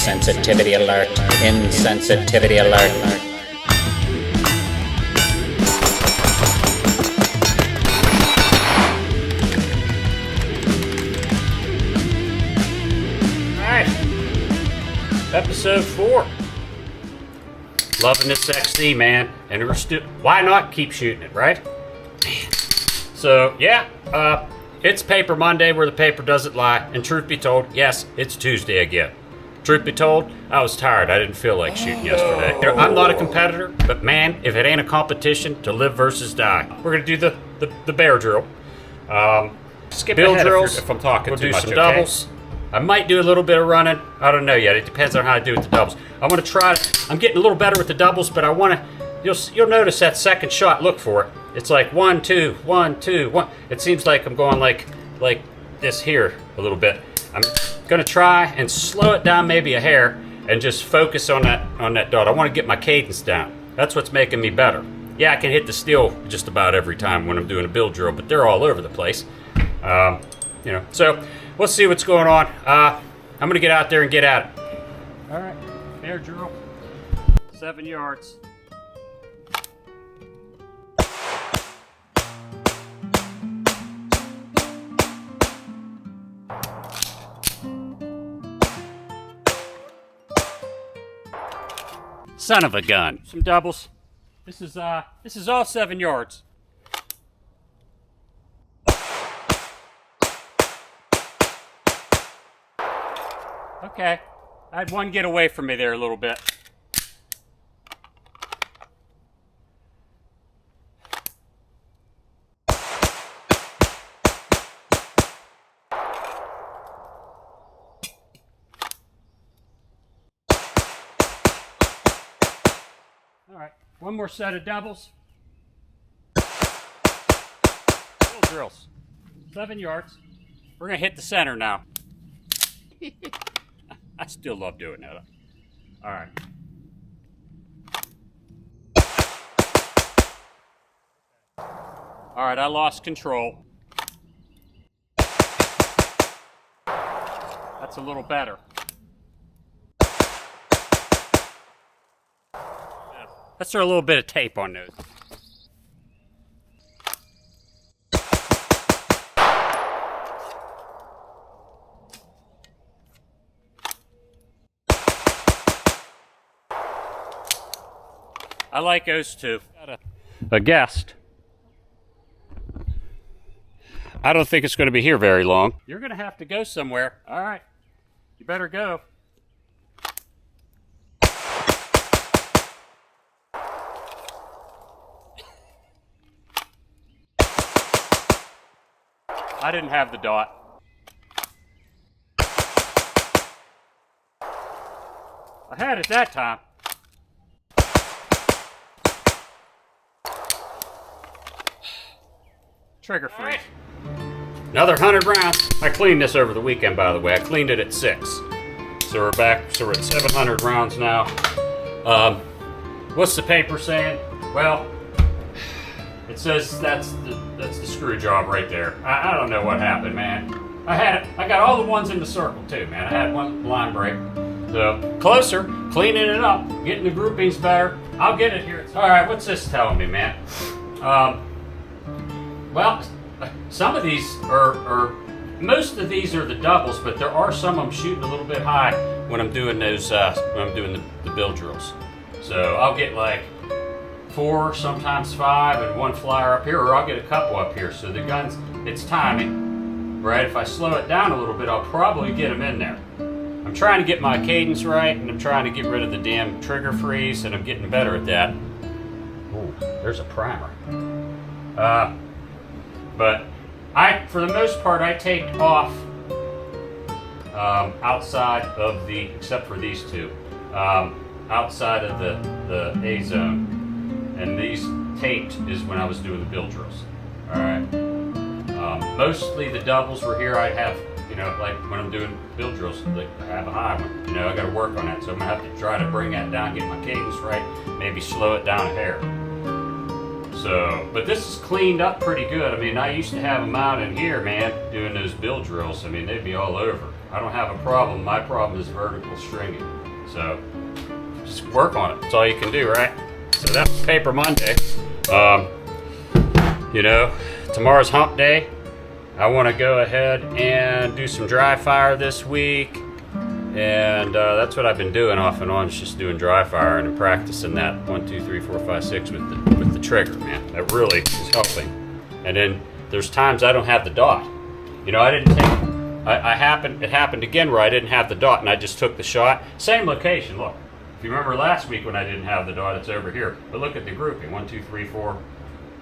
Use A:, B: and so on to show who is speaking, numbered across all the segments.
A: Insensitivity alert. Insensitivity alert.
B: Episode 4. Loving this XC, man. And we're still, why not keep shooting it, right? Man. So, yeah, it's Paper Monday where the paper doesn't lie. And truth be told, yes, it's Tuesday again. Truth be told, I was tired. I didn't feel like shooting yesterday. I'm not a competitor, but man, if it ain't a competition, to live versus die. We're going to do the Baer drill.
C: Skip
B: Bill
C: ahead
B: drills.
C: if I'm talking
B: We'll
C: too
B: do
C: much,
B: some
C: okay?
B: doubles. I might do a little bit of running. I don't know yet. It depends on how I do with the doubles. I want to try. I'm getting a little better with the doubles, but I want to. You'll notice that second shot. Look for it. It's like 1, 2, 1, 2, 1. It seems like I'm going like this here a little bit. I'm gonna try and slow it down maybe a hair and just focus on that dot. I want to get my cadence down. That's what's making me better. Yeah, I can hit the steel just about every time when I'm doing a build drill, but they're all over the place. So let's see what's going on. I'm gonna get out there and get at it. All right, Baer drill, 7 yards. Son of a gun. Some doubles. This is all 7 yards. Okay, I had one get away from me there a little bit. All right, one more set of doubles. Little drills, 7 yards. We're gonna hit the center now. I still love doing that. All right. All right, I lost control. That's a little better. Let's throw a little bit of tape on those. I like those two. Got a guest. I don't think it's going to be here very long. You're going to have to go somewhere. All right. You better go. I didn't have the dot. I had it that time. Trigger freeze. Another 100 rounds. I cleaned this over the weekend, by the way. I cleaned it at 6. So we're back. So we're at 700 rounds now. What's the paper saying? Well, it says that's the screw job right there. I don't know what happened, man. I got all the ones in the circle too, man. I had one line break. So closer, cleaning it up, getting the groupings better. I'll get it here. All right, what's this telling me, man? Well, some of these are most of these are the doubles, but there are some I'm shooting a little bit high when I'm doing those when I'm doing the build drills. So I'll get like 4, sometimes 5, and one flyer up here, or I'll get a couple up here. So the guns, it's timing, right? If I slow it down a little bit, I'll probably get them in there. I'm trying to get my cadence right, and I'm trying to get rid of the damn trigger freeze, and I'm getting better at that. Ooh, there's a primer. But for the most part, I taped off outside of except for these two, outside of the A zone, and these taped is when I was doing the build drills. All right. Mostly the doubles were here. I'd have, like when I'm doing build drills, like I have a high one. I got to work on that, so I'm gonna have to try to bring that down, get my cadence right, maybe slow it down a hair. So, but this is cleaned up pretty good. I mean, I used to have them out in here, man, doing those build drills. I mean, they'd be all over. I don't have a problem. My problem is vertical stringing. So just work on it. That's all you can do, right? So that's Paper Monday. You know, tomorrow's hump day. I want to go ahead and do some dry fire this week. And that's what I've been doing off and on, is just doing dry fire and practicing that 1, 2, 3, 4, 5, 6 with the trigger, man. That really is helping. And then there's times I don't have the dot. You know, I didn't take, it happened again where I didn't have the dot and I just took the shot. Same location, look. If you remember last week when I didn't have the dot, it's over here. But look at the grouping, 1, 2, 3, 4,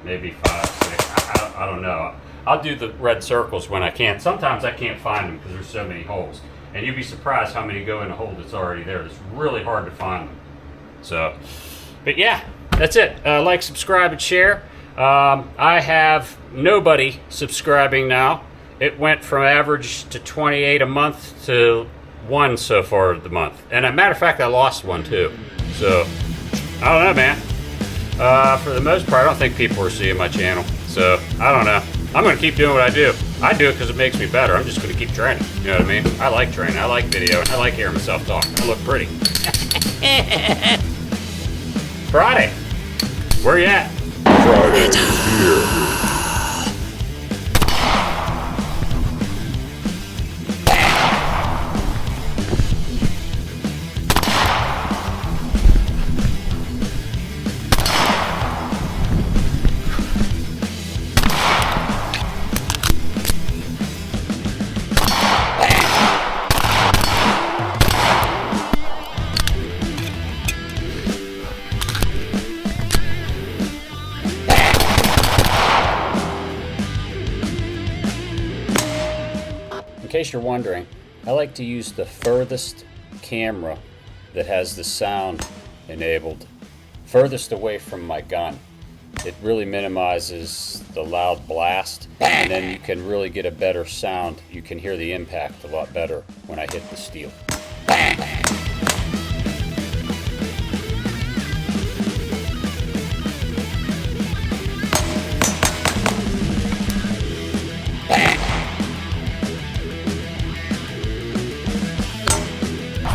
B: maybe 5, 6, I don't know. I'll do the red circles when I can. Sometimes I can't find them because there's so many holes. And you'd be surprised how many go in a hole that's already there. It's really hard to find them. So, but yeah, that's it. Like, subscribe, and share. I have nobody subscribing now. It went from average to 28 a month to 1 so far the month. And as a matter of fact, I lost one too. So, I don't know, man. For the most part, I don't think people are seeing my channel. So, I don't know. I'm going to keep doing what I do. I do it because it makes me better. I'm just going to keep training. You know what I mean? I like training. I like video. And I like hearing myself talk. I look pretty. Friday. Where you at?
D: Friday here.
A: In case you're wondering, I like to use the furthest camera that has the sound enabled furthest away from my gun. It really minimizes the loud blast, and then you can really get a better sound. You can hear the impact a lot better when I hit the steel.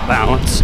B: Balance.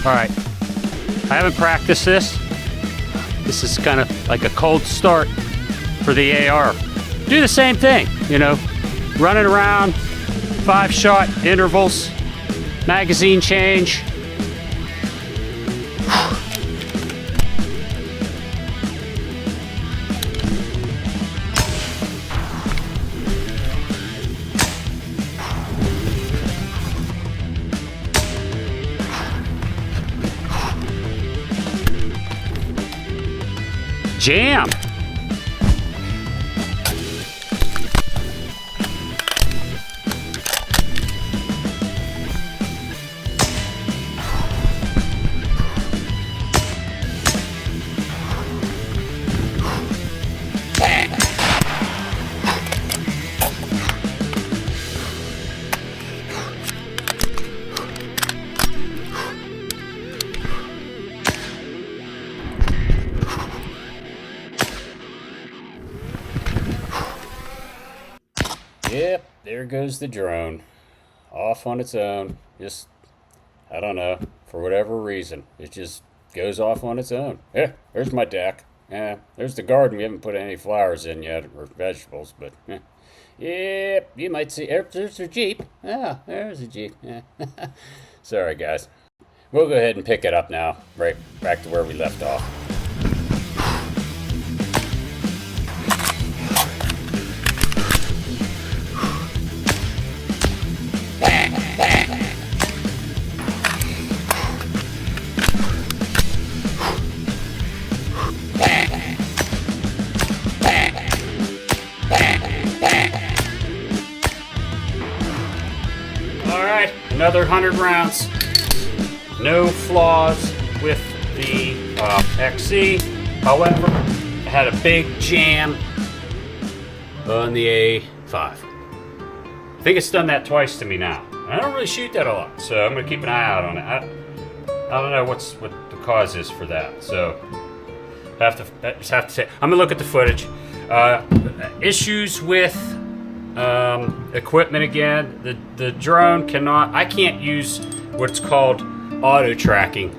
B: All right, I haven't practiced this. This is kind of like a cold start for the AR. Do the same thing, you know, running around, 5-shot intervals, magazine change. Jam.
A: Yep, there goes the drone. Off on its own. Just, I don't know, for whatever reason. It just goes off on its own. Yeah, there's my deck. Yeah, there's the garden. We haven't put any flowers in yet, or vegetables, but yeah, you might see. There's a Jeep. Yeah, there's a Jeep. Yeah. Sorry, guys. We'll go ahead and pick it up now, right back to where we left off.
B: Alright, another 100 rounds. No flaws with the XC. However, I had a big jam on the A5. I think it's done that twice to me now. I don't really shoot that a lot, so I'm gonna keep an eye out on it. I don't know what the cause is for that, so I just have to say I'm gonna look at the footage. Issues with equipment again. The drone cannot. I can't use what's called auto tracking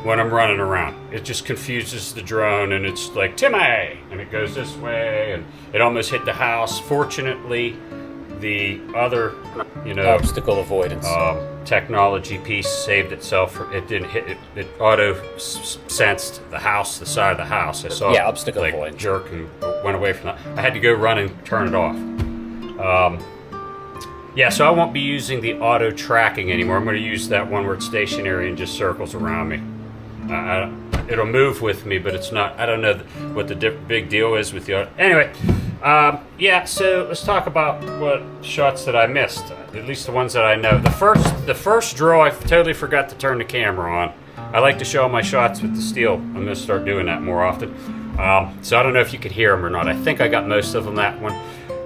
B: when I'm running around. It just confuses the drone, and it's like Timmy, and it goes this way, and it almost hit the house. Fortunately, the other,
A: Obstacle avoidance.
B: technology piece saved itself. It didn't hit. It auto sensed the house, the side of the house. I saw
A: obstacle avoidance.
B: Jerk and went away from that. I had to go run and turn it off. Yeah, so I won't be using the auto tracking anymore. I'm going to use that one where it's stationary and just circles around me. It'll move with me, but it's not. I don't know what the big deal is with the auto. Anyway, yeah. So let's talk about what shots that I missed. At least the ones that I know. The first drill, I totally forgot to turn the camera on. I like to show my shots with the steel. I'm going to start doing that more often. So I don't know if you could hear them or not. I think I got most of them that one.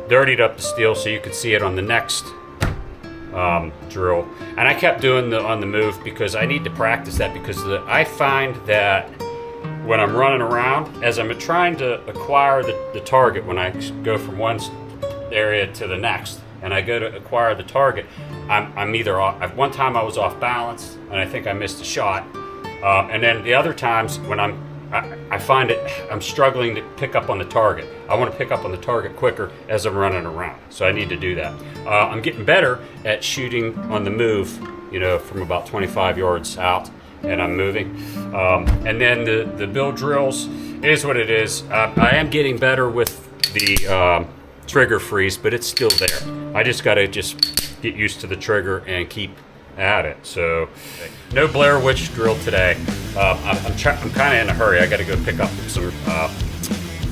B: Dirtied up the steel so you could see it on the next drill, and I kept doing the on the move because I need to practice that, because I find that when I'm running around, as I'm trying to acquire the target, when I go from one area to the next and I go to acquire the target, I'm either off. One time I was off balance and I think I missed a shot, and then the other times when I find I'm struggling to pick up on the target. I want to pick up on the target quicker as I'm running around, so I need to do that. I'm getting better at shooting on the move, from about 25 yards out, and I'm moving. And then the bill drills, it is what it is. I am getting better with the trigger freeze, but it's still there. I just got to get used to the trigger and keep at it. So no Blair Witch drill today. I'm kind of in a hurry. I got to go pick up some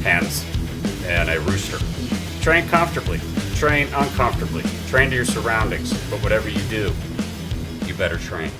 B: hens and a rooster. Train comfortably, train uncomfortably, train to your surroundings, but whatever you do, you better train.